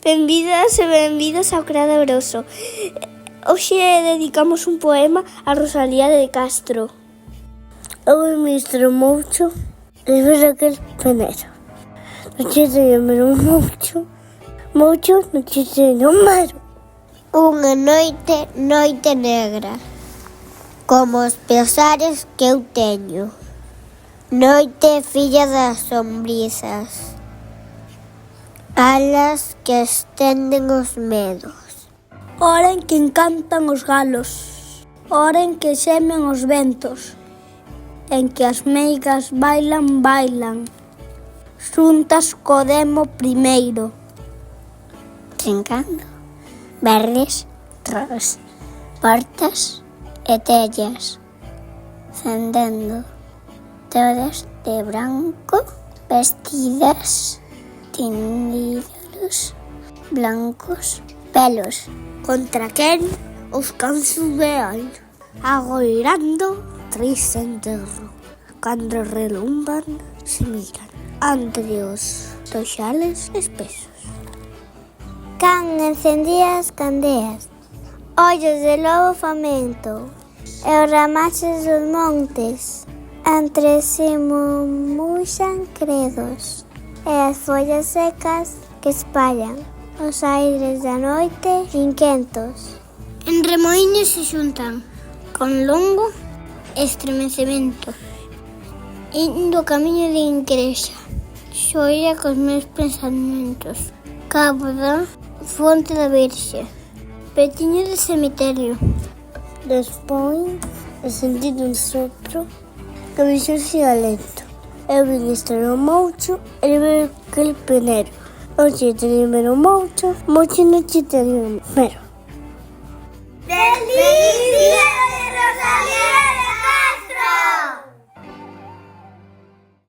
Benvidas e benvidos ao Crado Groso. Hoxe dedicamos un poema a Rosalía de Castro. Eu ministro moito de ver aquel penero. Non che teño menos moito, non che teño mero. Unha noite negra, como os pesares que eu teño. Noite filla das sombrizas, alas que estenden os medos. Hora en que encantan os galos, hora en que xemen os ventos, en que as meigas bailan, xuntas co demo primeiro. Trincando verdes, ros, portas e tellas, cendendo todas de branco, vestidas, tindidos blancos, pelos. Contra quen os cans vean, agoirando triste enterro, cando relumban se miran entre os toxales espesos. Can encendía as candeas, ollos de lobo famento, e os ramaxes dos montes entre si murmuxan credos, e as follas secas que espallan os aires da noite inquentos. En remoinhos se xuntan, con longo estremecemento, indo camiño de igrexa, xoia cos meus pensamentos, cabo da fonte da Virxe, petiño do cemiterio. Despois de sentir un sopro que me xurxía lento. Eu ministro moito e ver aquel penero. Non che teño menos moito non che teño mero. ¡Feliz!